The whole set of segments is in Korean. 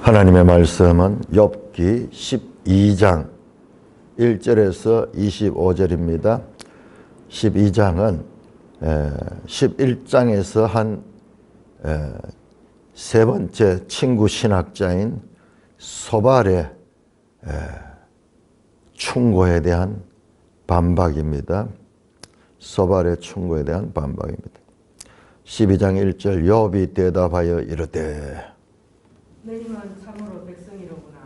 하나님의 말씀은 욥기 12장 1절에서 25절입니다. 12장은 11장에서 한 세 번째 친구 신학자인 소발의 충고에 대한 반박입니다. 소발의 충고에 대한 반박입니다. 12장 1절 욥이 대답하여 이르되 너희만 참으로 백성이로구나.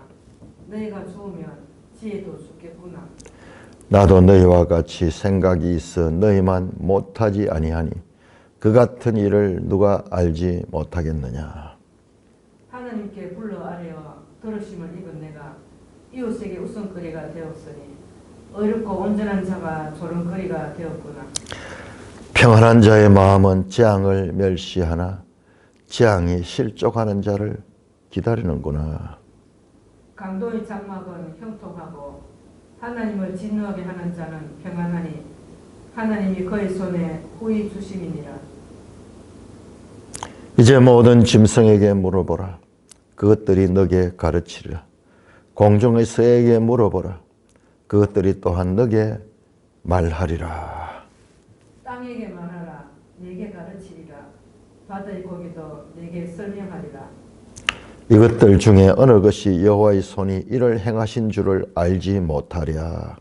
너희가 죽으면 지혜도 죽겠구나. 나도 너희와 같이 생각이 있어 너희만 못하지 아니하니 그 같은 일을 누가 알지 못하겠느냐. 하나님께 불러 아뢰어 들으심을 입은 내가 이웃에게 웃음거리가 되었으니 어렵고 온전한 자가 조롱거리가 되었구나. 평안한 자의 마음은 재앙을 멸시하나 재앙이 실족하는 자를 기다리는구나. 강도의 장막은 형통하고 하나님을 진노하게 하는 자는 평안하니 하나님이 그의 손에 후히 주심이니라. 이제 모든 짐승에게 물어보라. 그것들이 너게 가르치리라. 공중의 새에게 물어보라. 그것들이 또한 너게 말하리라. 땅에게 말하라. 내게 가르치리라. 바다의 고기도 내게 설명하리라. 이것들 중에 어느 것이 여호와의 손이 이를 행하신 줄을 알지 못하랴.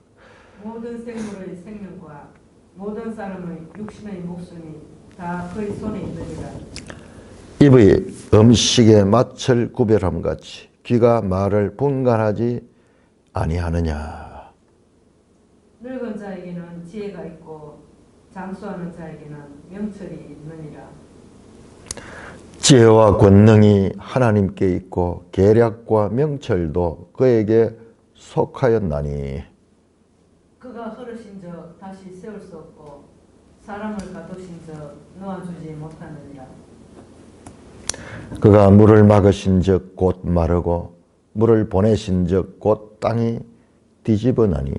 모든 생물의 생명과 모든 사람의 육신의 목숨이 다 그의 손에 있느니라. 입의 음식의 맛을 구별함 같이 귀가 말을 분간하지 아니하느냐. 늙은 자에게는 지혜가 있고 장수하는 자에게는 명철이 있느니라. 지혜와 권능이 하나님께 있고 계략과 명철도 그에게 속하였나니 그가 흐르신 적 다시 세울 수 없고 사람을 가두신 적 놓아주지 못하느니라. 그가 물을 막으신 적 곧 마르고 물을 보내신 적 곧 땅이 뒤집나니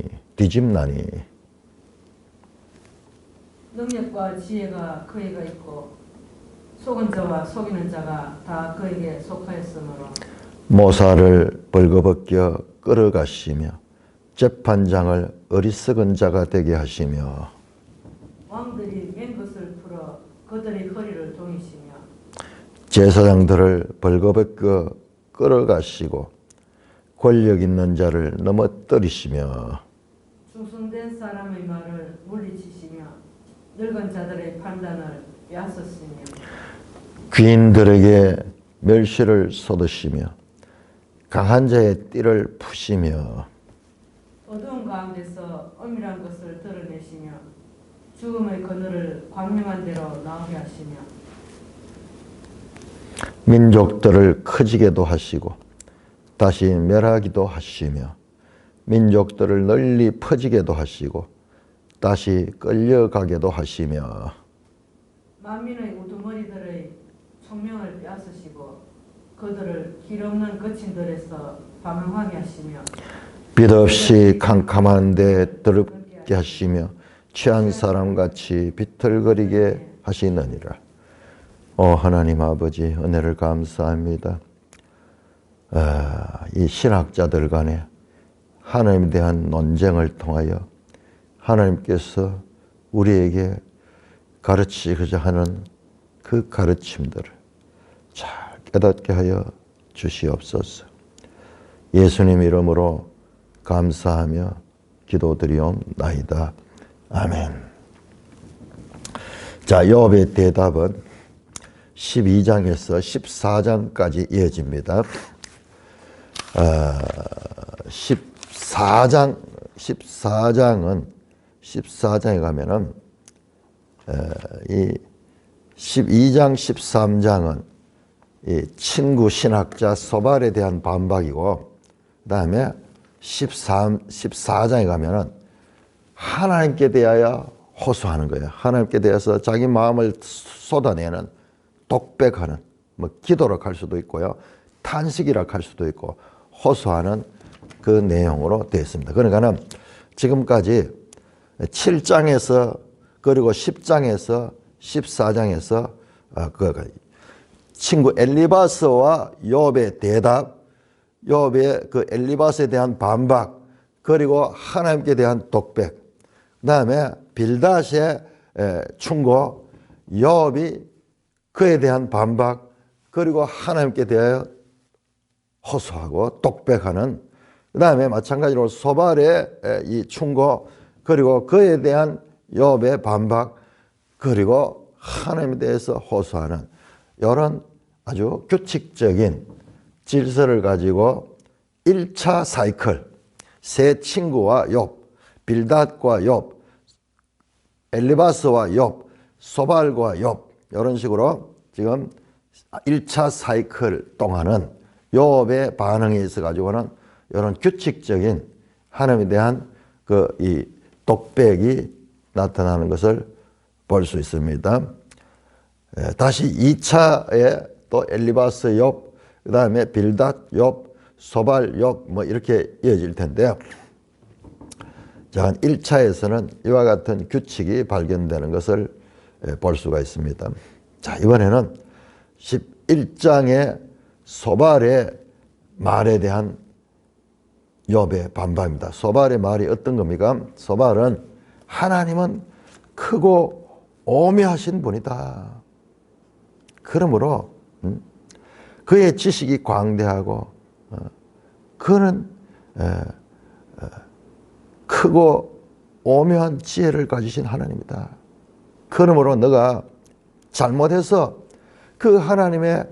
능력과 지혜가 그에게 있고 속은 자와 속이는 자가 다 그에게 속하였으므로 모사를 벌거벗겨 끌어가시며 재판장을 어리석은 자가 되게 하시며 왕들이 맨 것을 풀어 그들의 허리를 동이시며 제사장들을 벌거벗겨 끌어가시고 권력 있는 자를 넘어뜨리시며 중순된 사람의 말을 물리치시며 늙은 자들의 판단을 빼앗으시며 귀인들에게 멸시를 쏟으시며 강한 자의 띠를 푸시며 어두운 가운데서 엄밀한 것을 드러내시며 죽음의 그늘을 광명한 대로 나오게 하시며 민족들을 커지게도 하시고 다시 멸하기도 하시며 민족들을 널리 퍼지게도 하시고 다시 끌려가게도 하시며 만민의 우두머리들의 총명을 빼앗으시고 그들을 길 없는 거친 들에서 방황하게 하시며 빛 없이 캄캄한 데 더럽게 하시며 취한 사람같이 비틀거리게 하시느니라. 하나님 아버지 은혜를 감사합니다. 이 신학자들 간에 하나님에 대한 논쟁을 통하여 하나님께서 우리에게 가르치고자 하는 그 가르침들을 잘 깨닫게 하여 주시옵소서. 예수님 이름으로 감사하며 기도드리옵나이다. 아멘. 자, 욥의 대답은 12장에서 14장까지 이어집니다. 14장에 가면은 이 12장, 13장은 이 친구 신학자 소발에 대한 반박이고, 그 다음에 14장에 가면은 하나님께 대하여 호소하는 거예요. 하나님께 대해서 자기 마음을 쏟아내는, 독백하는, 기도로 할 수도 있고요, 탄식이라 할 수도 있고, 호소하는 그 내용으로 되어 있습니다. 그러니까는 지금까지 7장에서 그리고 10장에서 14장에서 친구 엘리바스와 욥의 대답, 욥의 그 엘리바스에 대한 반박, 그리고 하나님께 대한 독백, 그 다음에 빌닷의 충고, 욥이 그에 대한 반박, 그리고 하나님께 대하여 호소하고 독백하는, 그 다음에 마찬가지로 소발의 이 충고, 그리고 그에 대한 욥의 반박, 그리고 하나님에 대해서 호소하는 이런 아주 규칙적인 질서를 가지고 1차 사이클, 세 친구와 욥, 빌닷과 욥, 엘리바스와 욥, 소발과 욥, 이런 식으로 지금 1차 사이클 동안은 욥의 반응에 있어 가지고는 이런 규칙적인 하나님에 대한 그 이 독백이 나타나는 것을 볼 수 있습니다. 다시 2차에 또 엘리바스 욥, 그 다음에 빌닷 욥, 소발 욥, 뭐 이렇게 이어질 텐데요. 자, 1차에서는 이와 같은 규칙이 발견되는 것을 볼 수가 있습니다. 자, 이번에는 11장의 소발의 말에 대한 욥의 반박입니다. 소발의 말이 어떤 겁니까? 소발은 하나님은 크고 오묘하신 분이다. 그러므로 그의 지식이 광대하고 그는 크고 오묘한 지혜를 가지신 하나님이다. 그러므로 너가 잘못해서 그 하나님의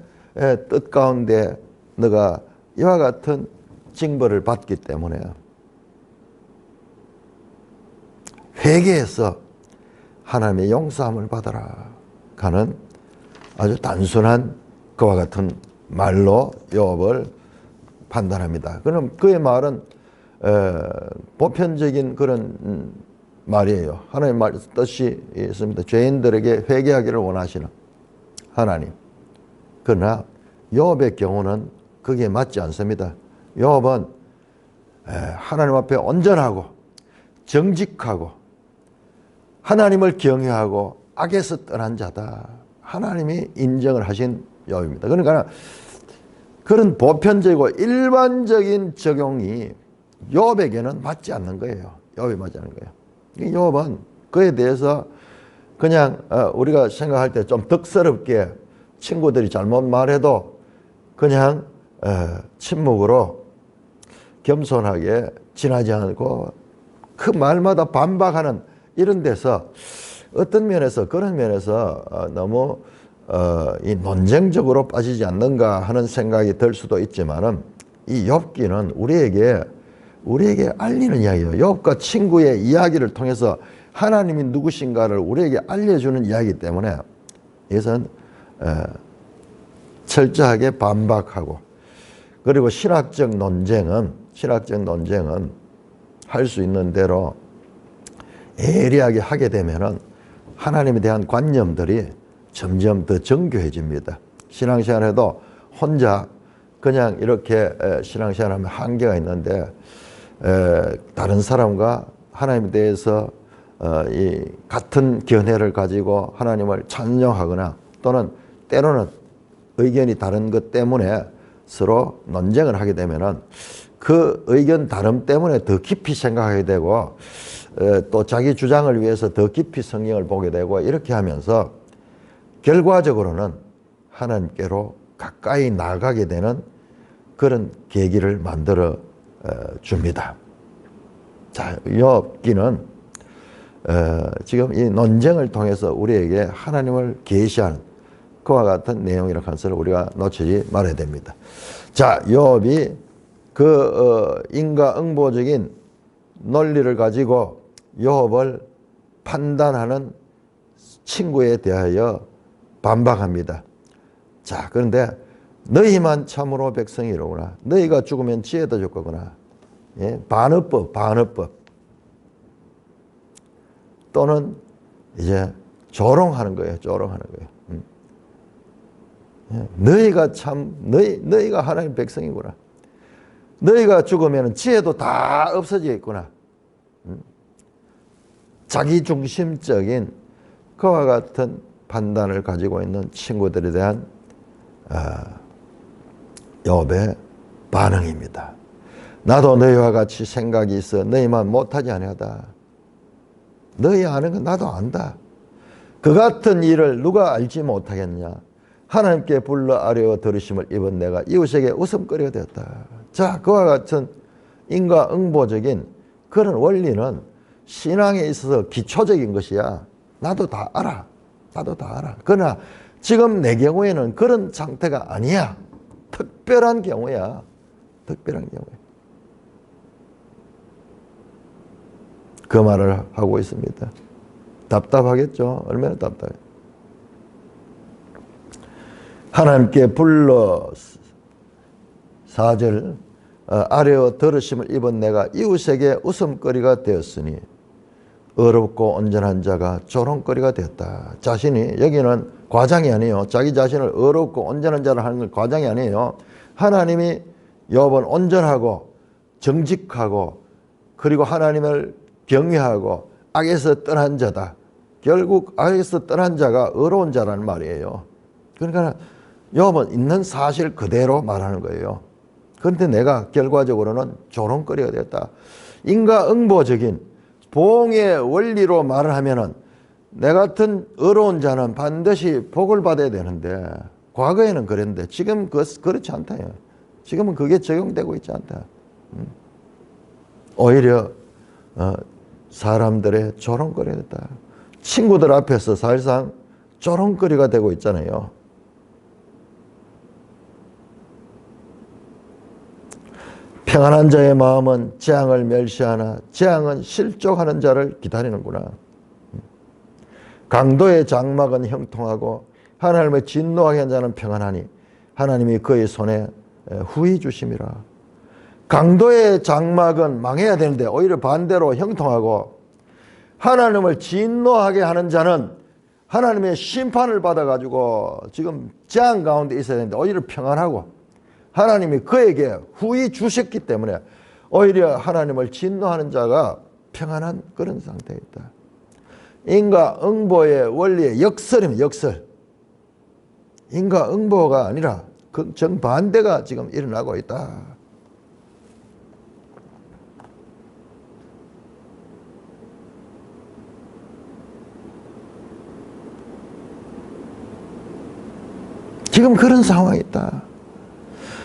뜻 가운데 너가 이와 같은 징벌을 받기 때문에 회개해서 하나님의 용서함을 받아라 하는 아주 단순한 그와 같은 말로 욥을 판단합니다. 그럼 그의 말은 보편적인 그런 말이에요. 하나님의 말 뜻이 있습니다. 죄인들에게 회개하기를 원하시는 하나님. 그러나 욥의 경우는 그게 맞지 않습니다. 욥은 하나님 앞에 온전하고 정직하고 하나님을 경외하고 악에서 떠난 자다. 하나님이 인정을 하신 욥입니다. 그러니까 그런 보편적이고 일반적인 적용이 욥에게는 맞지 않는 거예요. 욥이 맞지 않는 거예요. 욥은 그에 대해서 그냥 우리가 생각할 때 좀 덕스럽게 친구들이 잘못 말해도 그냥 침묵으로 겸손하게 지나지 않고 그 말마다 반박하는 이런 데서 어떤 면에서 그런 면에서 너무 이 논쟁적으로 빠지지 않는가 하는 생각이 들 수도 있지만은 이 욥기는 우리에게 알리는 이야기예요. 욥과 친구의 이야기를 통해서 하나님이 누구신가를 우리에게 알려주는 이야기이기 때문에 이것은 철저하게 반박하고, 그리고 신학적 논쟁은 할 수 있는 대로 예리하게 하게 되면은 하나님에 대한 관념들이 점점 더 정교해집니다. 신앙생활에도 혼자 그냥 이렇게 신앙생활하면 한계가 있는데 다른 사람과 하나님에 대해서 이 같은 견해를 가지고 하나님을 찬양하거나 또는 때로는 의견이 다른 것 때문에 서로 논쟁을 하게 되면은 그 의견 다름 때문에 더 깊이 생각하게 되고 또 자기 주장을 위해서 더 깊이 성경을 보게 되고 이렇게 하면서 결과적으로는 하나님께로 가까이 나가게 되는 그런 계기를 만들어 줍니다. 자, 욥기는 지금 이 논쟁을 통해서 우리에게 하나님을 계시하는 그와 같은 내용이라는 것을 우리가 놓치지 말아야 됩니다. 자, 욥이 그 인과응보적인 논리를 가지고 욥을 판단하는 친구에 대하여 반박합니다. 자, 그런데 너희만 참으로 백성이로구나. 너희가 죽으면 지혜도 줄 거구나. 예? 반어법. 또는 이제 조롱하는 거예요. 예? 너희가 하나님 백성이구나. 너희가 죽으면 지혜도 다 없어지겠구나. 자기중심적인 그와 같은 판단을 가지고 있는 친구들에 대한 욥의 반응입니다. 나도 너희와 같이 생각이 있어 너희만 못하지 아니하다. 너희 아는 건 나도 안다. 그 같은 일을 누가 알지 못하겠냐. 하나님께 불러 아뢰어 들으심을 입은 내가 이웃에게 웃음거리가 되었다. 자, 그와 같은 인과응보적인 그런 원리는 신앙에 있어서 기초적인 것이야. 나도 다 알아. 나도 다 알아. 그러나 지금 내 경우에는 그런 상태가 아니야. 특별한 경우야. 특별한 경우야. 그 말을 하고 있습니다. 답답하겠죠? 얼마나 답답해. 하나님께 불러 4절 아뢰어 들으심을 입은 내가 이웃에게 웃음거리가 되었으니 어렵고 온전한 자가 조롱거리가 되었다. 자신이 여기는 과장이 아니에요. 자기 자신을 어렵고 온전한 자를 하는 건 과장이 아니에요. 하나님이 욥은 온전하고 정직하고 그리고 하나님을 경외하고 악에서 떠난 자다. 결국 악에서 떠난 자가 어려운 자라는 말이에요. 그러니까 욥은 있는 사실 그대로 말하는 거예요. 그런데 내가 결과적으로는 조롱거리가 됐다. 인과응보적인 보응의 원리로 말을 하면은 내 같은 어려운 자는 반드시 복을 받아야 되는데 과거에는 그랬는데 지금 그렇지 않다. 지금은 그게 적용되고 있지 않다. 오히려 사람들의 조롱거리가 됐다. 친구들 앞에서 사실상 조롱거리가 되고 있잖아요. 평안한 자의 마음은 재앙을 멸시하나 재앙은 실족하는 자를 기다리는구나. 강도의 장막은 형통하고 하나님의 진노하게 한 자는 평안하니 하나님이 그의 손에 후히 주심이라. 강도의 장막은 망해야 되는데 오히려 반대로 형통하고 하나님을 진노하게 하는 자는 하나님의 심판을 받아가지고 지금 재앙 가운데 있어야 되는데 오히려 평안하고 하나님이 그에게 후히 주셨기 때문에 오히려 하나님을 진노하는 자가 평안한 그런 상태에 있다. 인과응보의 원리의 역설입니다. 역설. 인과응보가 아니라 그 정반대가 지금 일어나고 있다. 지금 그런 상황이 있다.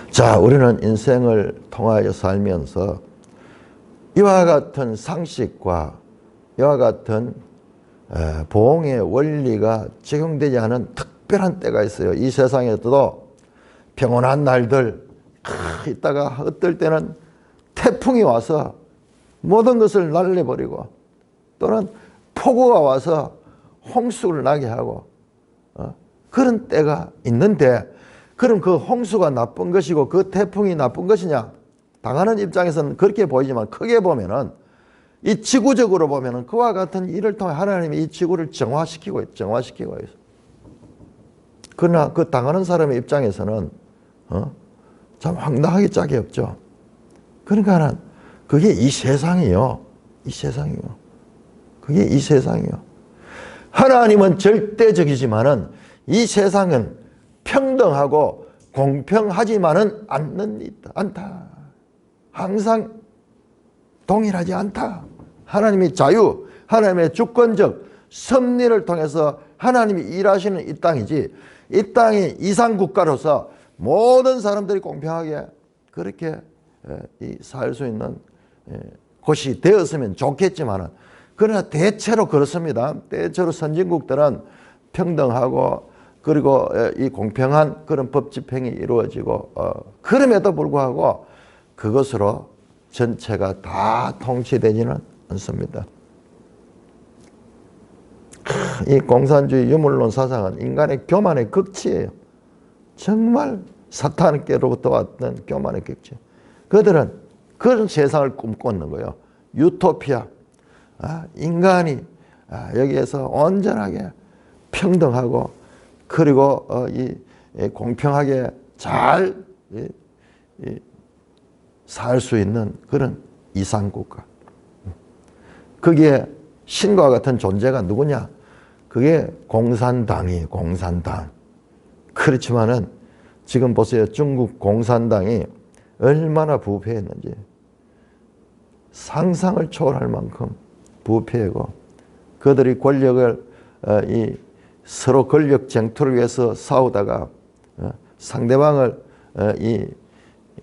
자, 우리는 인생을 통하여 살면서 이와 같은 상식과 이와 같은 보응의 원리가 적용되지 않은 특별한 때가 있어요. 이 세상에서도 평온한 날들 있다가 어떨 때는 태풍이 와서 모든 것을 날려버리고 또는 폭우가 와서 홍수를 나게 하고 그런 때가 있는데 그럼 그 홍수가 나쁜 것이고 그 태풍이 나쁜 것이냐? 당하는 입장에서는 그렇게 보이지만 크게 보면은 이 지구적으로 보면은 그와 같은 일을 통해 하나님이 이 지구를 정화시키고 있어요. 그러나 그 당하는 사람의 입장에서는 참 황당하게 짝이 없죠. 그러니까 그게 이 세상이요. 이 세상이요. 그게 이 상황이요. 하나님은 절대적이지만은 이 세상은 평등하고 공평하지만은 않다. 항상 동일하지 않다. 하나님의 자유, 하나님의 주권적 섭리를 통해서 하나님이 일하시는 이 땅이지, 이 땅이 이상국가로서 모든 사람들이 공평하게 그렇게 살 수 있는 곳이 되었으면 좋겠지만은, 그러나 대체로 그렇습니다. 대체로 선진국들은 평등하고 그리고 이 공평한 그런 법 집행이 이루어지고 그럼에도 불구하고 그것으로 전체가 다 통치되지는 않습니다. 이 공산주의 유물론 사상은 인간의 교만의 극치예요. 정말 사탄께로부터 왔던 교만의 극치. 그들은 그런 세상을 꿈꾸는 거예요. 유토피아. 인간이 여기에서 온전하게 평등하고 그리고 이 공평하게 잘 살 수 있는 그런 이상국가. 그게 신과 같은 존재가 누구냐? 그게 공산당이에요. 공산당. 그렇지만은 지금 보세요. 중국 공산당이 얼마나 부패했는지 상상을 초월할 만큼 부패하고 그들이 권력을 서로 권력 쟁투를 위해서 싸우다가 상대방을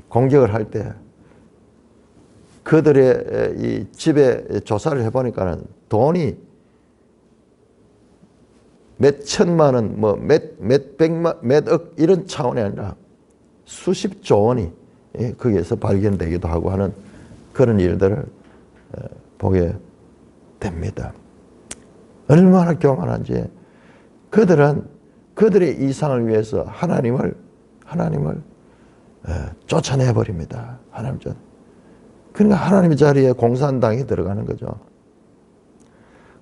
공격을 할 때 그들의 이 집에 조사를 해보니까는 돈이 몇 천만 원, 몇 백만, 몇 억 이런 차원이 아니라 수십조 원이 거기에서 발견되기도 하고 하는 그런 일들을 보게 됩니다. 얼마나 교만한지 그들은 그들의 이상을 위해서 하나님을 쫓아내 버립니다. 하나님 쫓. 그러니까 하나님의 자리에 공산당이 들어가는 거죠.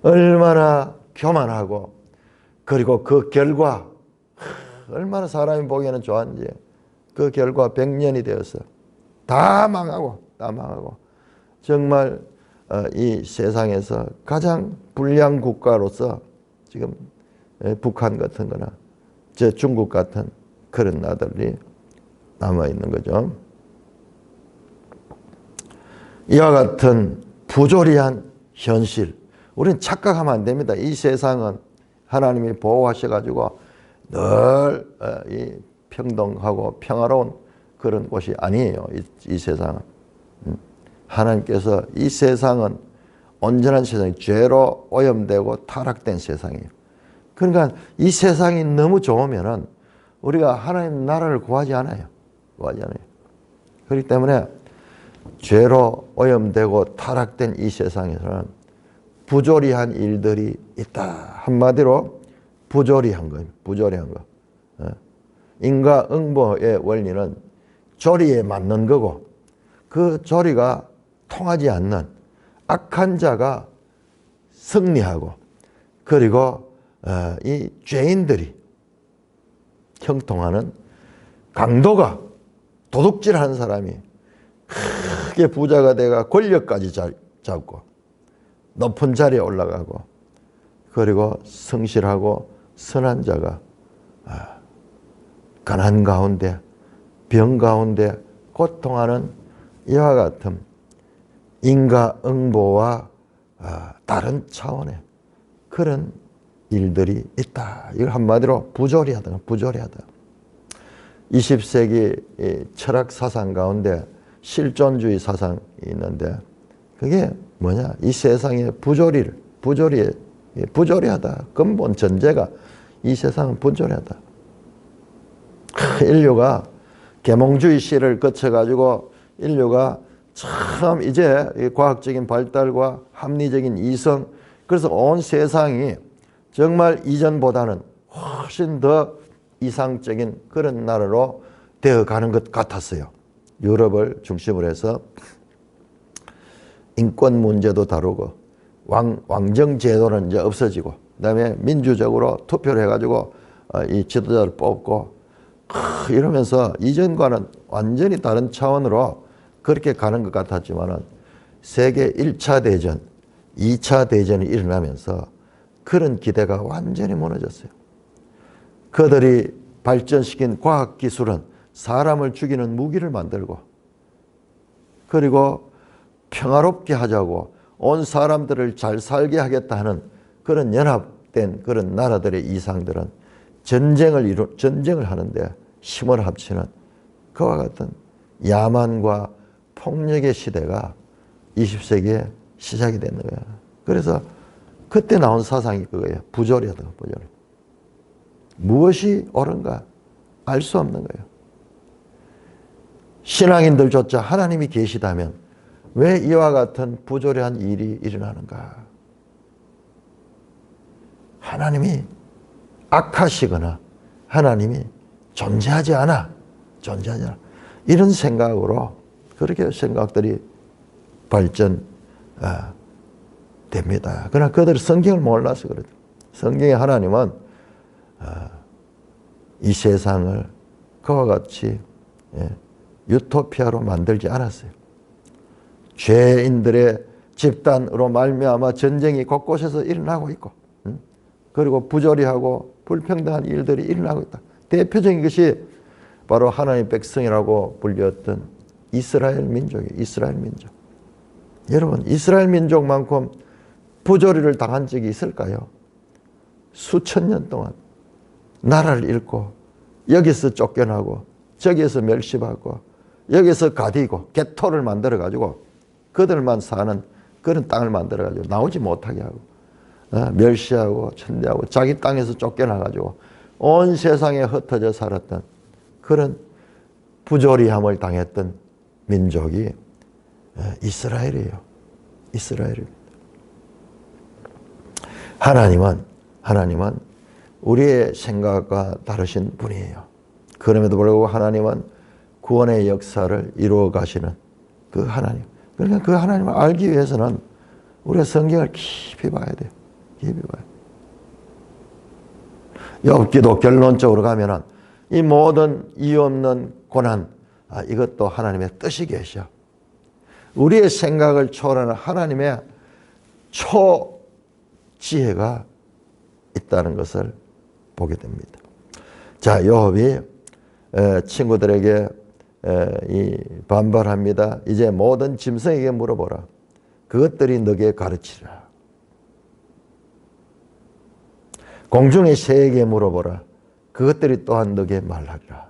얼마나 교만하고 그리고 그 결과 얼마나 사람이 보기에는 좋았는지 그 결과 100년이 되어서 다 망하고 정말 이 세상에서 가장 불량 국가로서 지금 북한 같은 거나 저 중국 같은 그런 나라들이 남아있는 거죠. 이와 같은 부조리한 현실, 우리는 착각하면 안 됩니다. 이 세상은 하나님이 보호하셔가지고 늘 평등하고 평화로운 그런 곳이 아니에요. 이 세상은. 하나님께서 이 세상은 온전한 세상이 죄로 오염되고 타락된 세상이에요. 그러니까 이 세상이 너무 좋으면은 우리가 하나님 나라를 구하지 않아요. 그렇기 때문에 죄로 오염되고 타락된 이 세상에서는 부조리한 일들이 있다. 한마디로 부조리한 거예요. 부조리한 거. 인과응보의 원리는 조리에 맞는 거고 그 조리가 통하지 않는 악한 자가 승리하고 그리고 이 죄인들이 형통하는 강도가 도둑질하는 사람이 크게 부자가 돼가 권력까지 잡고 높은 자리에 올라가고 그리고 성실하고 선한 자가 가난 가운데 병 가운데 고통하는 이와 같은 인과응보와 다른 차원의 그런 일들이 있다. 이걸 한마디로 부조리하다. 20세기 철학 사상 가운데 실존주의 사상이 있는데 그게 뭐냐? 이 세상의 부조리하다. 근본 전제가 이 세상은 부조리하다. 인류가 계몽주의 시를 거쳐가지고 인류가 참 이제 과학적인 발달과 합리적인 이성, 그래서 온 세상이 정말 이전보다는 훨씬 더 이상적인 그런 나라로 되어가는 것 같았어요. 유럽을 중심으로 해서 인권 문제도 다루고 왕정 제도는 이제 없어지고 그다음에 민주적으로 투표를 해가지고 이 지도자를 뽑고 이러면서 이전과는 완전히 다른 차원으로 그렇게 가는 것 같았지만은 세계 1차 대전, 2차 대전이 일어나면서 그런 기대가 완전히 무너졌어요. 그들이 발전시킨 과학기술은 사람을 죽이는 무기를 만들고 그리고 평화롭게 하자고 온 사람들을 잘 살게 하겠다 하는 그런 연합된 그런 나라들의 이상들은 전쟁을 하는데 힘을 합치는 그와 같은 야만과 폭력의 시대가 20세기에 시작이 되는 거예요. 그래서 그때 나온 사상이 그거예요. 부조리하다. 무엇이 옳은가 알 수 없는 거예요. 신앙인들조차 하나님이 계시다면 왜 이와 같은 부조리한 일이 일어나는가? 하나님이 악하시거나 하나님이 존재하지 않아. 이런 생각으로 그렇게 생각들이 발전됩니다. 그러나 그들은 성경을 몰라서 그렇죠. 성경의 하나님은 이 세상을 그와 같이 유토피아로 만들지 않았어요. 죄인들의 집단으로 말미암아 전쟁이 곳곳에서 일어나고 있고 그리고 부조리하고 불평등한 일들이 일어나고 있다. 대표적인 것이 바로 하나님의 백성이라고 불렸던 이스라엘 민족이에요. 이스라엘 민족. 여러분, 이스라엘 민족만큼 부조리를 당한 적이 있을까요? 수천 년 동안 나라를 잃고 여기서 쫓겨나고 저기에서 멸시받고 여기서 가디고 개토를 만들어가지고 그들만 사는 그런 땅을 만들어가지고 나오지 못하게 하고 멸시하고 천대하고 자기 땅에서 쫓겨나가지고 온 세상에 흩어져 살았던 그런 부조리함을 당했던 민족이 이스라엘이에요. 이스라엘입니다. 하나님은 우리의 생각과 다르신 분이에요. 그럼에도 불구하고 하나님은 구원의 역사를 이루어 가시는 그 하나님. 그러니까 그 하나님을 알기 위해서는 우리가 성경을 깊이 봐야 돼요. 깊이 봐야 돼요. 욥기도 결론적으로 가면은 이 모든 이유 없는 고난, 이것도 하나님의 뜻이 계셔. 우리의 생각을 초월하는 하나님의 초지혜가 있다는 것을 보게 됩니다. 자, 욥이 친구들에게 반발합니다. 이제 모든 짐승에게 물어보라. 그것들이 너에게 가르치라. 공중의 새에게 물어보라. 그것들이 또한 너에게 말하리라.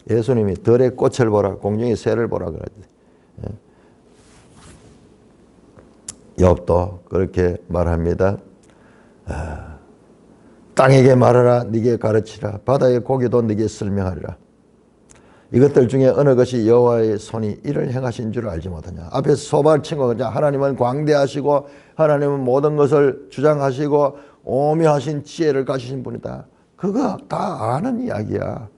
예수님이 들의 꽃을 보라, 공중의 새를 보라 그러지. 욥도 그렇게 말합니다. 땅에게 말하라, 네게 가르치라. 바다의 고기도 네게 설명하리라. 이것들 중에 어느 것이 여호와의 손이 이를 행하신 줄 알지 못하냐. 앞에서 소발친 거 그냥 하나님은 광대하시고 하나님은 모든 것을 주장하시고 오묘하신 지혜를 가지신 분이다. 그거 다 아는 이야기야.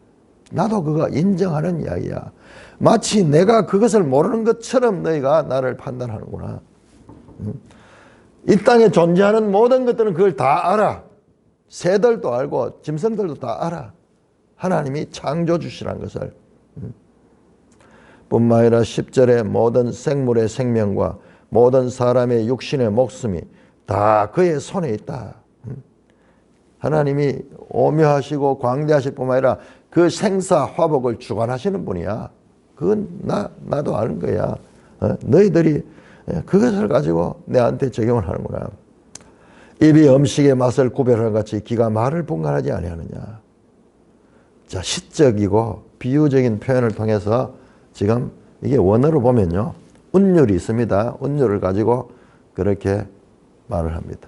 나도 그거 인정하는 이야기야. 마치 내가 그것을 모르는 것처럼 너희가 나를 판단하는구나. 이 땅에 존재하는 모든 것들은 그걸 다 알아. 새들도 알고 짐승들도 다 알아. 하나님이 창조주시라는 것을. 뿐만 아니라 10절에 모든 생물의 생명과 모든 사람의 육신의 목숨이 다 그의 손에 있다. 하나님이 오묘하시고 광대하실 뿐만 아니라 그 생사 화복을 주관하시는 분이야. 그건 나도 아는 거야. 너희들이 그것을 가지고 내한테 적용을 하는구나. 입이 음식의 맛을 구별하는 같이 귀가 말을 분간하지 아니하느냐. 자, 시적이고 비유적인 표현을 통해서 지금 이게 원어로 보면요, 운율이 있습니다. 운율을 가지고 그렇게 말을 합니다.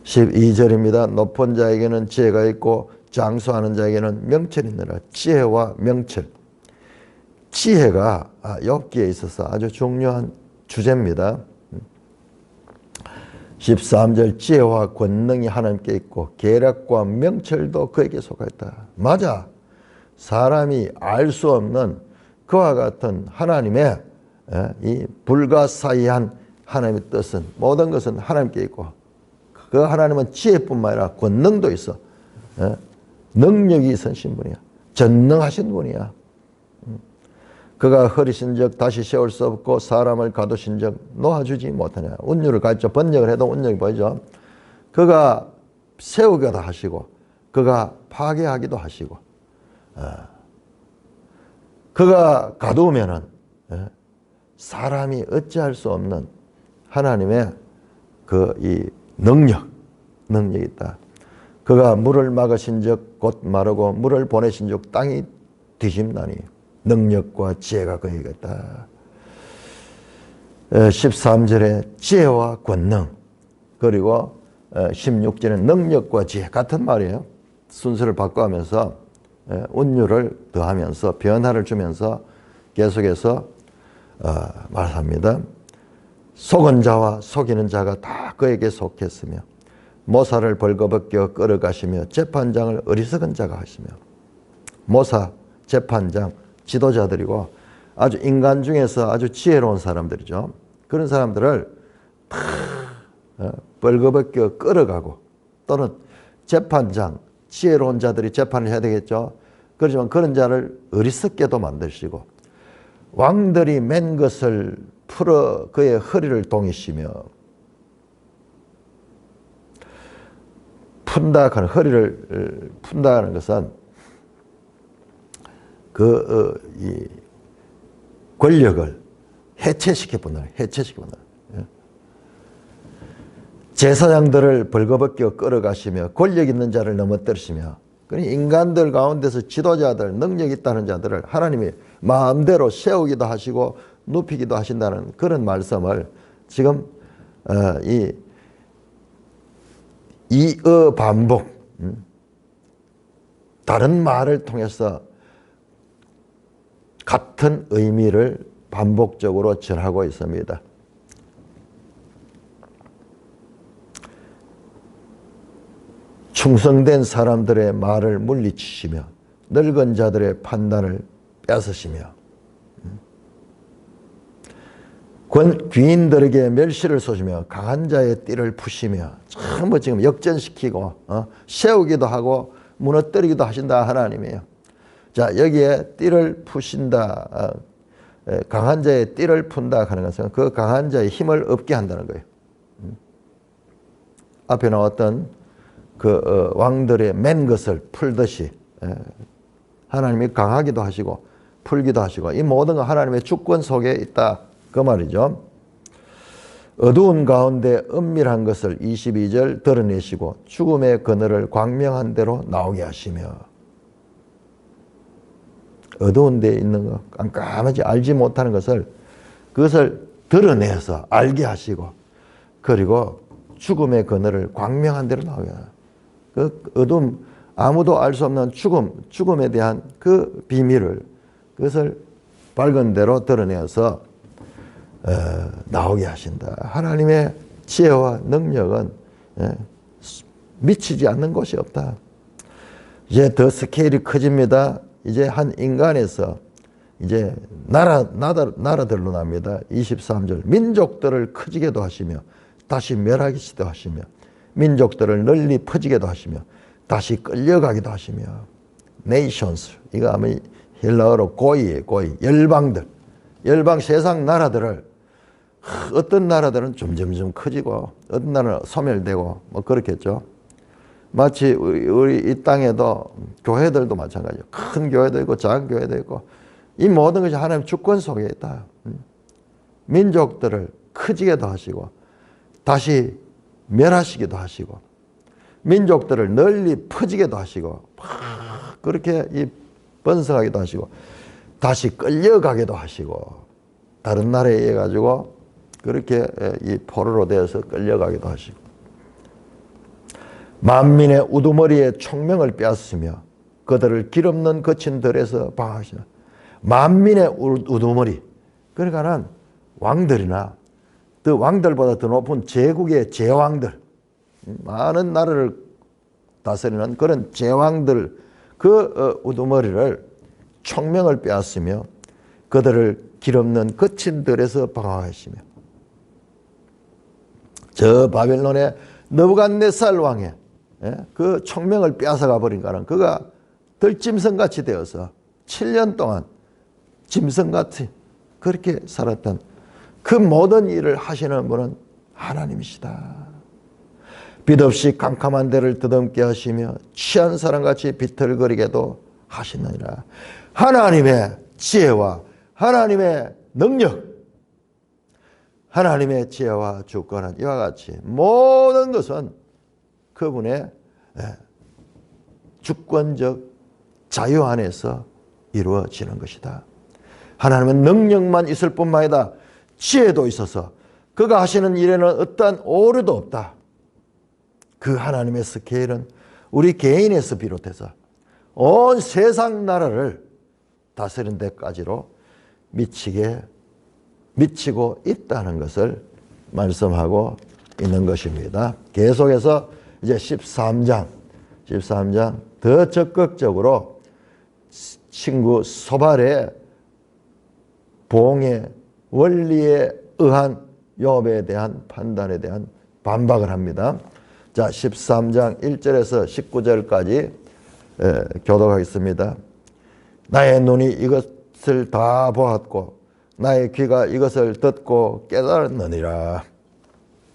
12절입니다. 높은 자에게는 지혜가 있고 장수하는 자에게는 명철이 있느라. 지혜와 명철. 지혜가 욥기에 있어서 아주 중요한 주제입니다. 13절 지혜와 권능이 하나님께 있고 계략과 명철도 그에게 속하였다. 맞아. 사람이 알 수 없는 그와 같은 하나님의 이 불가사의한 하나님의 뜻은 모든 것은 하나님께 있고 그 하나님은 지혜뿐만 아니라 권능도 있어. 능력이 있으신 분이야. 전능하신 분이야. 그가 흐리신 적 다시 세울 수 없고 사람을 가두신 적 놓아주지 못하냐. 운율을 가르쳐 번역을 해도 운율이 보이죠. 그가 세우기도 하시고 그가 파괴하기도 하시고 그가 가두면은 사람이 어찌할 수 없는 하나님의 그 이 능력이 있다. 그가 물을 막으신 적 곧 마르고 물을 보내신 적 땅이 뒤집나니 능력과 지혜가 그에게 있다. 13절에 지혜와 권능, 그리고 16절에 능력과 지혜 같은 말이에요. 순서를 바꿔가면서 운율을 더하면서 변화를 주면서 계속해서 말합니다. 속은 자와 속이는 자가 다 그에게 속했으며 모사를 벌거벗겨 끌어가시며 재판장을 어리석은 자가 하시며. 모사, 재판장, 지도자들이고 아주 인간 중에서 아주 지혜로운 사람들이죠. 그런 사람들을 다 벌거벗겨 끌어가고, 또는 재판장, 지혜로운 자들이 재판을 해야 되겠죠. 그렇지만 그런 자를 어리석게도 만드시고 왕들이 맨 것을 풀어 그의 허리를 동이시며, 푼다하는 허리를 푼다는 것은 이 권력을 해체시켜본다. 해체시켜본다. 제사장들을 벌거벗겨 끌어가시며 권력 있는 자를 넘어뜨리시며 인간들 가운데서 지도자들, 능력 있다는 자들을 하나님이 마음대로 세우기도 하시고 눕히기도 하신다는 그런 말씀을 지금 이어 반복, 다른 말을 통해서 같은 의미를 반복적으로 전하고 있습니다. 충성된 사람들의 말을 물리치시며 늙은 자들의 판단을 뺏으시며 귀인들에게 멸시를 쏘시며 강한 자의 띠를 푸시며 전부 지금 역전시키고 세우기도 하고 무너뜨리기도 하신다 하나님이에요. 자, 여기에 띠를 푸신다, 강한 자의 띠를 푼다 하는 것은 그 강한 자의 힘을 없게 한다는 거예요. 앞에 나왔던 그 왕들의 맨 것을 풀듯이 하나님이 강하기도 하시고 풀기도 하시고 이 모든 건 하나님의 주권 속에 있다 그 말이죠. 어두운 가운데 은밀한 것을 22절 드러내시고 죽음의 그늘을 광명한 대로 나오게 하시며 어두운 데에 있는 것 깜깜하지 알지 못하는 것을 그것을 드러내서 알게 하시고 그리고 죽음의 그늘을 광명한 대로 나오게 하시고 그 어둠, 아무도 알 수 없는 죽음에 대한 그 비밀을 그것을 밝은 대로 드러내어서 나오게 하신다. 하나님의 지혜와 능력은 미치지 않는 곳이 없다. 이제 더 스케일이 커집니다. 이제 한 인간에서 이제 나라들로 납니다. 23절 민족들을 커지게도 하시며 다시 멸하기도 하시며 민족들을 널리 퍼지게도 하시며 다시 끌려가기도 하시며 nations 이거 아마 헬라어로 고이예요. 고이 열방들 열방 세상 나라들을 어떤 나라들은 점점점 커지고 어떤 나라는 소멸되고 뭐 그렇겠죠. 마치 우리 이 땅에도 교회들도 마찬가지예요. 큰 교회도 있고 작은 교회도 있고 이 모든 것이 하나님 주권 속에 있다. 민족들을 커지게도 하시고 다시 멸하시기도 하시고 민족들을 널리 퍼지게도 하시고 그렇게 번성하기도 하시고 다시 끌려가기도 하시고 다른 나라에 의해 가지고 그렇게 이 포로로 되어서 끌려가기도 하시고 만민의 우두머리에 총명을 빼앗으며 그들을 길없는 거친 들에서 방하시며 만민의 우두머리 그러니까는 왕들이나 그 왕들보다 더 높은 제국의 제왕들 많은 나라를 다스리는 그런 제왕들 그 우두머리를 총명을 빼앗으며 그들을 길없는 거친 들에서 방황하시며 저 바벨론의 느부갓네살 왕의 그 총명을 빼앗아가 버린 거는 그가 들짐승같이 되어서 7년 동안 짐승같이 그렇게 살았던 그 모든 일을 하시는 분은 하나님이시다. 빛 없이 캄캄한 데를 드듬게 하시며 취한 사람같이 비틀거리게도 하시느니라. 하나님의 지혜와 하나님의 능력, 하나님의 지혜와 주권은 이와 같이 모든 것은 그분의 주권적 자유 안에서 이루어지는 것이다. 하나님은 능력만 있을 뿐만 아니라 지혜도 있어서 그가 하시는 일에는 어떠한 오류도 없다. 그 하나님의 스케일은 우리 개인에서 비롯해서 온 세상 나라를 다스리는 데까지로 미치고 있다는 것을 말씀하고 있는 것입니다. 계속해서 이제 13장 더 적극적으로 친구 소발의 봉의 원리에 의한 욥에 대한 판단에 대한 반박을 합니다. 자, 13장 1절에서 19절까지 교독하겠습니다. 나의 눈이 이것을 다 보았고 나의 귀가 이것을 듣고 깨달았느니라.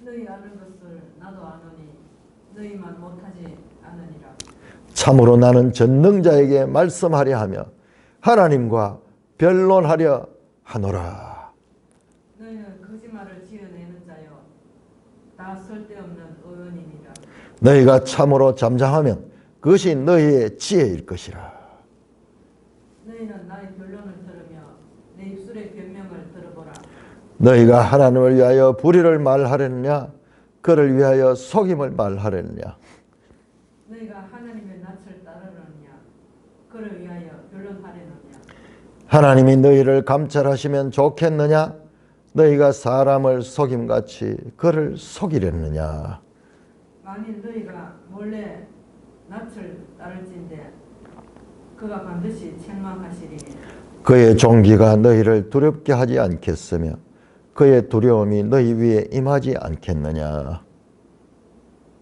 너희 아는 것을 나도 아노니 너희만 못하지 않으니라. 참으로 나는 전능자에게 말씀하려 하며 하나님과 변론하려 하노라. 너희는 거짓말을 지어내는 자요 다 쓸데없는 의원이니라. 너희가 참으로 잠잠하면 그것이 너희의 지혜일 것이라. 너희는 나의 변론을 들으며 내 입술의 변명을 들어보라. 너희가 하나님을 위하여 불의를 말하려느냐 그를 위하여 속임을 말하려느냐. 너희가 하나님의 낯을 따르느냐 그를 위하여 변론하려느냐. 하나님이 너희를 감찰하시면 좋겠느냐 너희가 사람을 속임같이 그를 속이려느냐. 만일 너희가 몰래 낯을 따를진대 그가 반드시 책망하시리니 그의 종기가 너희를 두렵게 하지 않겠으며 그의 두려움이 너희 위에 임하지 않겠느냐.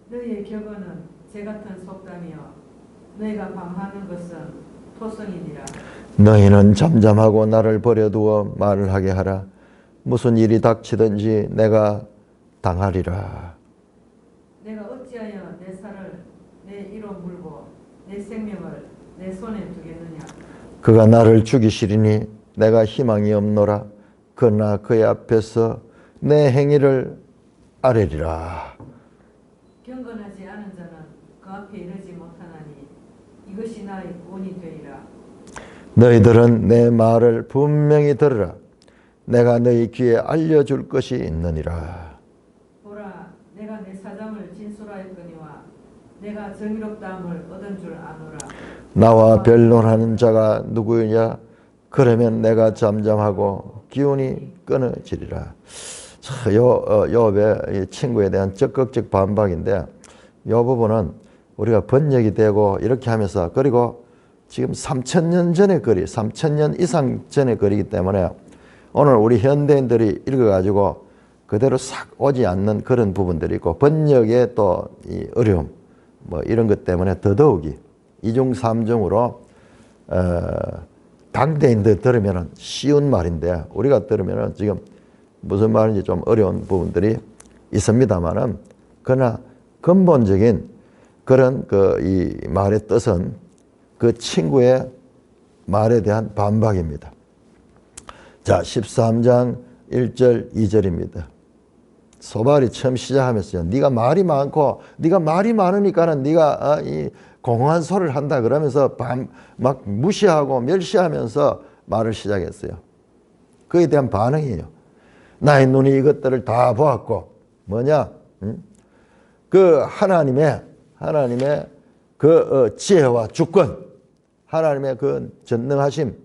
너희의 격언은 재같은 속담이요 너희가 방하는 것은 토성이니라. 너희는 잠잠하고 나를 버려두어 말을 하게 하라. 무슨 일이 닥치든지 내가 당하리라. 내가 어찌하여 내 살을 내 이로 물고 내 생명을 내 손에 두겠느냐. 그가 나를 죽이시리니 내가 희망이 없노라. 그러나 그의 앞에서 내 행위를 아뢰리라. 경건하지 않은 자는 그 앞에 이르지 못하나니 이것이 나의 구원이 되리라. 너희들은 내 말을 분명히 들으라. 내가 너희 귀에 알려줄 것이 있느니라. 보라 내가 내 사정을 진술하였거니와 내가 정의롭다함을 얻은 줄 아노라. 나와 변론하는 자가 누구냐? 그러면 내가 잠잠하고 기운이 끊어지리라. 욥의 친구에 대한 적극적 반박인데 이 부분은 우리가 번역이 되고 이렇게 하면서 그리고 지금 3,000년 전의 글이 3,000년 이상 전의 글이기 때문에 오늘 우리 현대인들이 읽어가지고 그대로 싹 오지 않는 그런 부분들이 있고 번역의 또 이 어려움 뭐 이런 것 때문에 더더욱이 이중삼중으로 당대인들 들으면 쉬운 말인데 우리가 들으면 지금 무슨 말인지 좀 어려운 부분들이 있습니다만은 그러나 근본적인 그런 이 말의 뜻은 그 친구의 말에 대한 반박입니다. 자, 13장 1절 2절입니다. 소발이 처음 시작하면서요. 네가 말이 많고 네가 말이 많으니까는 네가 이 공허한 소리를 한다 그러면서 막 무시하고 멸시하면서 말을 시작했어요. 그에 대한 반응이에요. 나의 눈이 이것들을 다 보았고 뭐냐? 그 하나님의 그 지혜와 주권, 하나님의 그 전능하심,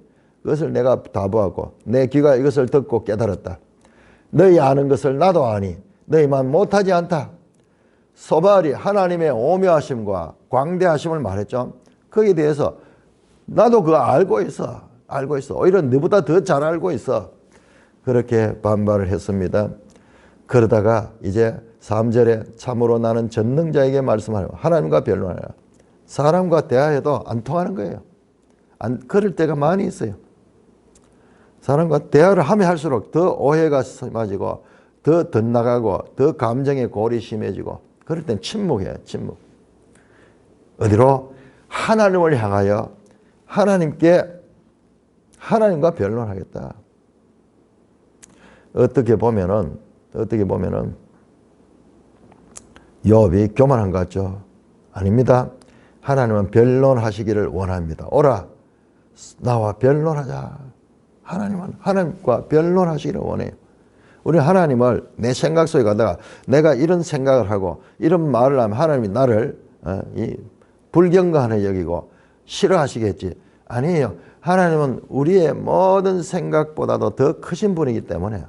그것을 내가 다 보았고 내 귀가 이것을 듣고 깨달았다. 너희 아는 것을 나도 아니 너희만 못하지 않다. 소발이 하나님의 오묘하심과 광대하심을 말했죠. 거기에 대해서 나도 그거 알고 있어. 오히려 너보다 더 잘 알고 있어. 그렇게 반발을 했습니다. 그러다가 이제 3절에 참으로 나는 전능자에게 말씀하려 하나님과 변론하라. 사람과 대화해도 안 통하는 거예요. 그럴 때가 많이 있어요. 사람과 대화를 하면 할수록 더 오해가 심해지고 더 덧나가고 더 감정의 골이 심해지고 그럴 땐 침묵해요. 침묵. 어디로? 하나님을 향하여 하나님과 변론하겠다. 어떻게 보면은 욥이 교만한 것 같죠? 아닙니다. 하나님은 변론하시기를 원합니다. 오라 나와 변론하자. 하나님은 하나님과 변론하시기를 원해요. 우리 하나님을 내 생각 속에 가다가 내가 이런 생각을 하고 이런 말을 하면 하나님이 나를 불경건하게 여기고 싫어하시겠지. 아니에요. 하나님은 우리의 모든 생각보다도 더 크신 분이기 때문에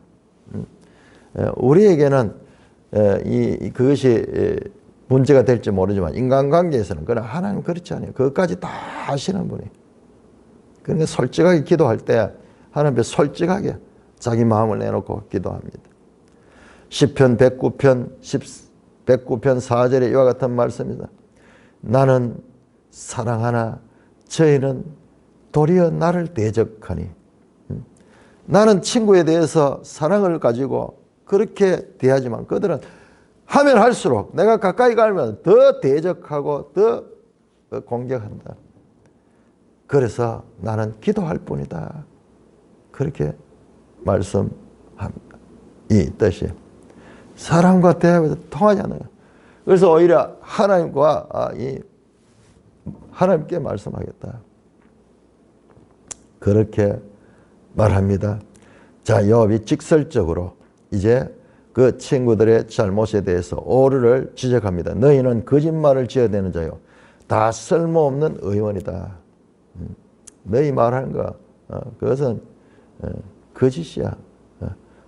우리에게는 그것이 문제가 될지 모르지만 인간관계에서는 그러나 하나님은 그렇지 않아요. 그것까지 다 아시는 분이에요. 그러니까 솔직하게 기도할 때 하나님 앞에 솔직하게 자기 마음을 내놓고 기도합니다. 시편 109편 4절에 이와 같은 말씀입니다. 나는 사랑하나 저희는 도리어 나를 대적하니. 나는 친구에 대해서 사랑을 가지고 그렇게 대하지만 그들은 하면 할수록 내가 가까이 가면 더 대적하고 더 공격한다. 그래서 나는 기도할 뿐이다. 그렇게 말씀합니다. 이 뜻이 사람과 대화해서 통하지 않아요. 그래서 오히려 하나님과 하나님께 말씀하겠다. 그렇게 말합니다. 자, 욥이 직설적으로 이제 그 친구들의 잘못에 대해서 오류를 지적합니다. 너희는 거짓말을 지어대는 자요. 다 쓸모없는 의원이다. 너희 말하는 거 그것은 거짓이야.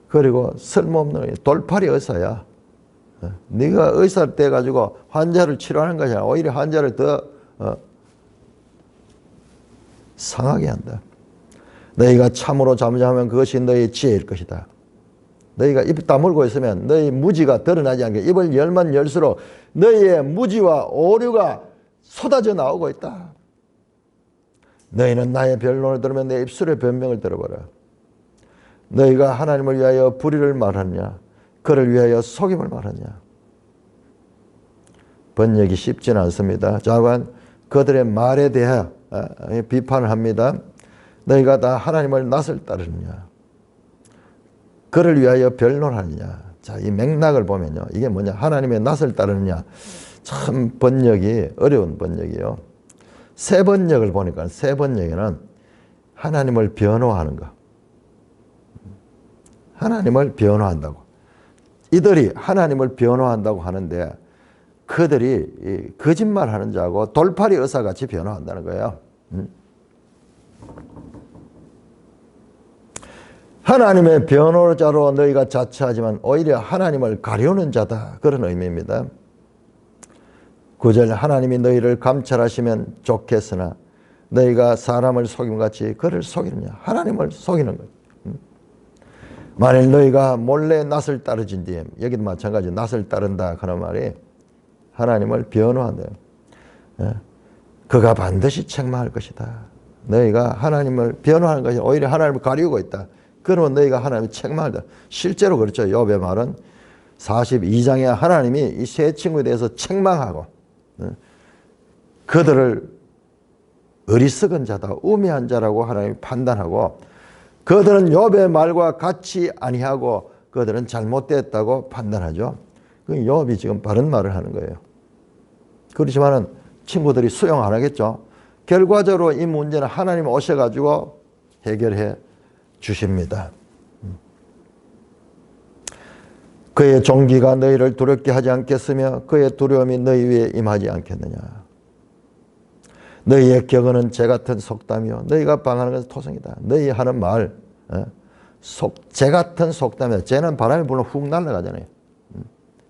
그리고 쓸모없는 돌팔이 의사야. 네가 의사를 떼가지고 환자를 치료하는 것이 아니라 오히려 환자를 더 상하게 한다. 너희가 참으로 잠잠하면 그것이 너희 지혜일 것이다. 너희가 입 다물고 있으면 너희 무지가 드러나지 않게 입을 열만 열수록 너희의 무지와 오류가 쏟아져 나오고 있다. 너희는 나의 변론을 들으면 내 입술의 변명을 들어보라. 너희가 하나님을 위하여 불의를 말하느냐 그를 위하여 속임을 말하느냐. 번역이 쉽지는 않습니다. 자관 그들의 말에 대해 비판을 합니다. 너희가 다 하나님을 낯을 따르느냐 그를 위하여 변론하느냐. 자, 이 맥락을 보면요. 이게 뭐냐. 하나님의 낯을 따르느냐. 참 번역이 어려운 번역이에요. 새 번역을 보니까 새 번역에는 하나님을 변호하는 거. 하나님을 변호한다고. 이들이 하나님을 변호한다고 하는데 그들이 거짓말하는 자고 돌팔이 의사같이 변호한다는 거예요. 하나님의 변호자로 너희가 자처하지만 오히려 하나님을 가려는 자다. 그런 의미입니다. 9절 하나님이 너희를 감찰하시면 좋겠으나 너희가 사람을 속임같이 그를 속이느냐. 하나님을 속이는 것. 만일 너희가 몰래 낯을 따르진 뒤에 여기도 마찬가지 낯을 따른다 하는 말이 하나님을 변호한다. 그가 반드시 책망할 것이다. 너희가 하나님을 변호하는 것이 오히려 하나님을 가리우고 있다. 그러면 너희가 하나님을 책망한다. 실제로 그렇죠. 욥의 말은 42장에 하나님이 이 세 친구에 대해서 책망하고 그들을 어리석은 자다, 우매한 자라고 하나님이 판단하고 그들은 욥의 말과 같이 아니하고 그들은 잘못됐다고 판단하죠. 욥이 지금 바른 말을 하는 거예요. 그렇지만은 친구들이 수용 안 하겠죠. 결과적으로 이 문제는 하나님 오셔가지고 해결해 주십니다. 그의 종기가 너희를 두렵게 하지 않겠으며 그의 두려움이 너희 위에 임하지 않겠느냐. 너희의 격언은 재 같은 속담이요 너희가 방하는 것은 토성이다. 너희 하는 말 재 같은 속담이다. 재는 바람이 불면 훅 날아가잖아요.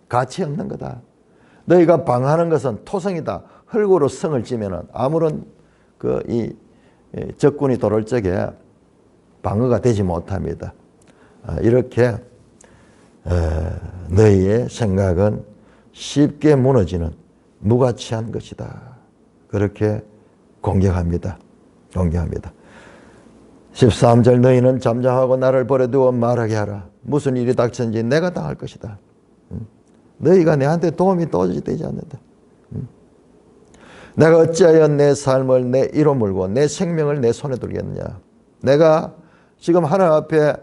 가치 없는 거다. 너희가 방하는 것은 토성이다. 흙으로 성을 찌면은 아무런 이 적군이 들어올 적에 방어가 되지 못합니다. 이렇게 너희의 생각은 쉽게 무너지는 무가치한 것이다. 그렇게 공격합니다. 13절 너희는 잠잠하고 나를 버려두어 말하게 하라. 무슨 일이 닥쳤는지 내가 당할 것이다. 너희가 내한테 도움이 도저히 되지 않는다. 내가 어찌하여 내 삶을 내 이로 물고 내 생명을 내 손에 들겠느냐. 내가 지금 하나님 앞에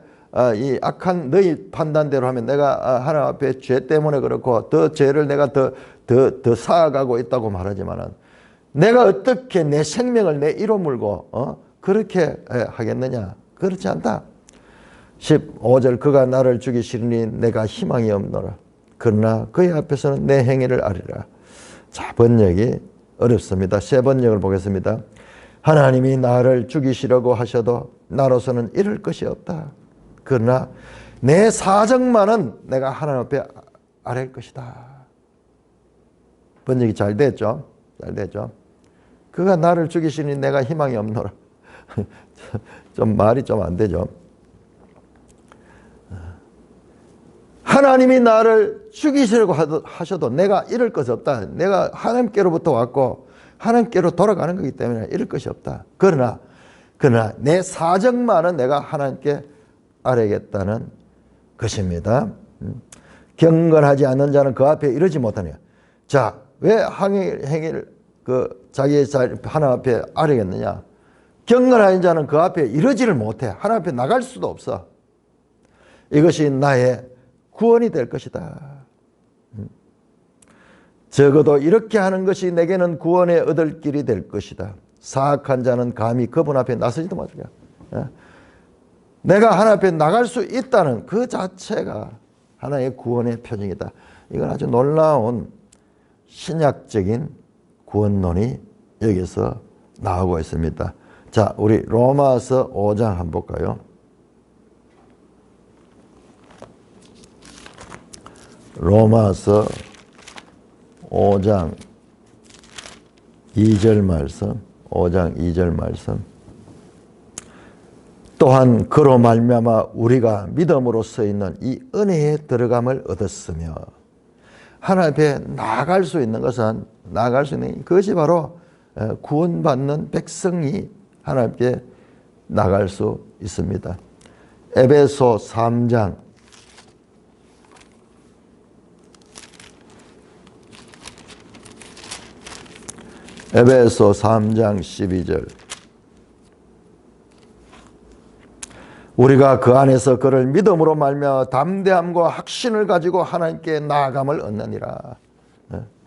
이 악한 너희 판단대로 하면 내가 하나님 앞에 죄 때문에 그렇고 더 죄를 내가 더 쌓아가고 있다고 말하지만은 내가 어떻게 내 생명을 내 이로 물고 그렇게 하겠느냐. 그렇지 않다. 15절 그가 나를 죽이시리니 내가 희망이 없노라. 그러나 그의 앞에서는 내 행위를 아리라. 자, 번역이 어렵습니다. 세 번역을 보겠습니다. 하나님이 나를 죽이시려고 하셔도 나로서는 이럴 것이 없다. 그러나 내 사정만은 내가 하나님 앞에 아랠 것이다. 번역이 잘 됐죠? 잘 됐죠? 그가 나를 죽이시니 내가 희망이 없노라. 좀 말이 좀 안 되죠? 하나님이 나를 죽이시려고 하셔도 내가 잃을 것이 없다. 내가 하나님께로부터 왔고 하나님께로 돌아가는 거기 때문에 잃을 것이 없다. 그러나 내 사정만은 내가 하나님께 아뢰겠다는 것입니다. 경건하지 않는 자는 그 앞에 이르지 못하냐. 자, 왜 행위를 자기의 하나님 앞에 아뢰겠느냐. 경건한 자는 그 앞에 이르지를 못해. 하나님 앞에 나갈 수도 없어. 이것이 나의 구원이 될 것이다. 적어도 이렇게 하는 것이 내게는 구원의 얻을 길이 될 것이다. 사악한 자는 감히 그분 앞에 나서지도 못하게. 내가 하나님 앞에 나갈 수 있다는 그 자체가 하나의 구원의 표징이다. 이건 아주 놀라운 신약적인 구원론이 여기서 나오고 있습니다. 자, 우리 로마서 5장 한번 볼까요? 로마서 5장 2절 말씀, 5장 2절 말씀. 또한 그로 말미암아 우리가 믿음으로 서 있는 이 은혜에 들어감을 얻었으며, 하나님 앞에 나아갈 수 있는 것은, 나아갈 수 있는 그것이 바로 구원받는 백성이 하나님께 나갈 수 있습니다. 에베소 3장 에베소 3장 12절. 우리가 그 안에서 그를 믿음으로 말미암아 담대함과 확신을 가지고 하나님께 나아감을 얻느니라.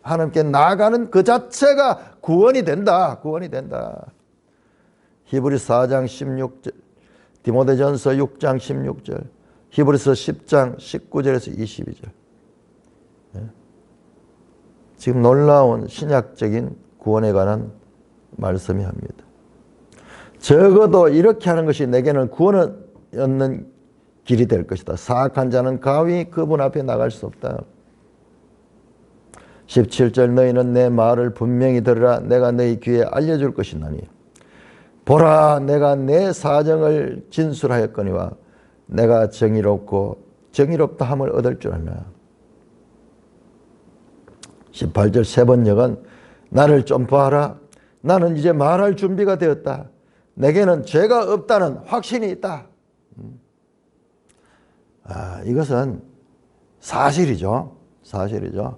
하나님께 나아가는 그 자체가 구원이 된다. 구원이 된다. 히브리서 4장 16절, 디모데전서 6장 16절, 히브리서 10장 19절에서 22절. 지금 놀라운 신약적인 구원에 관한 말씀이 합니다. 적어도 이렇게 하는 것이 내게는 구원을 얻는 길이 될 것이다. 사악한 자는 감히 그분 앞에 나갈 수 없다. 17절 너희는 내 말을 분명히 들으라. 내가 너희 귀에 알려줄 것이나니 보라 내가 내 사정을 진술하였거니와 내가 정의롭고 정의롭다 함을 얻을 줄 알라. 18절 세 번역은 나를 좀 봐라. 나는 이제 말할 준비가 되었다. 내게는 죄가 없다는 확신이 있다. 이것은 사실이죠. 사실이죠.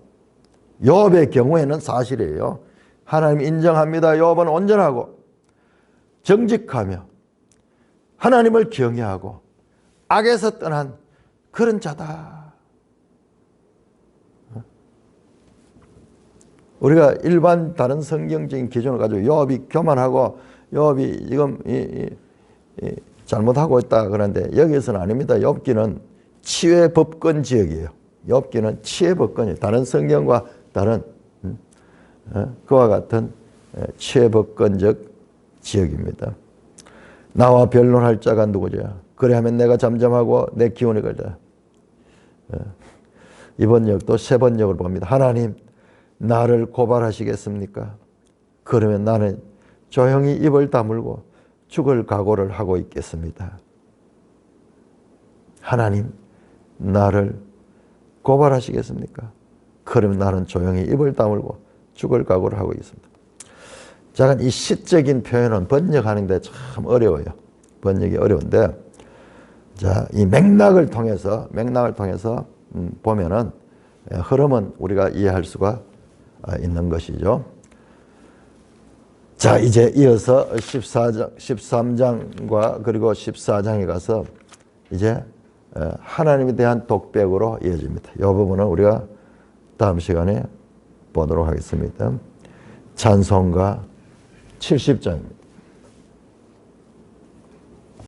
욥의 경우에는 사실이에요. 하나님 인정합니다. 욥은 온전하고 정직하며 하나님을 경외하고 악에서 떠난 그런 자다. 우리가 일반 다른 성경적인 기준을 가지고 욥이 교만하고 욥이 지금 잘못하고 있다 그러는데 여기서는 아닙니다. 욥기는 치외 법권 지역이에요. 욥기는 치외 법권이에요. 다른 성경과 다른 그와 같은 치외 법권적 지역입니다. 나와 변론할 자가 누구냐? 그래야면 내가 잠잠하고 내 기운이 걸다. 이번 역도 세 번역을 봅니다. 하나님 나를 고발하시겠습니까? 그러면 나는 조용히 입을 다물고 죽을 각오를 하고 있겠습니다. 하나님 나를 고발하시겠습니까? 그러면 나는 조용히 입을 다물고 죽을 각오를 하고 있습니다. 잠깐 이 시적인 표현은 번역하는데 참 어려워요. 번역이 어려운데, 자, 이 맥락을 통해서 보면은 흐름은 우리가 이해할 수가 있는 것이죠. 자, 이제 이어서 13장과 그리고 14장에 가서 이제 하나님에 대한 독백으로 이어집니다. 이 부분은 우리가 다음 시간에 보도록 하겠습니다. 찬송가 70장입니다.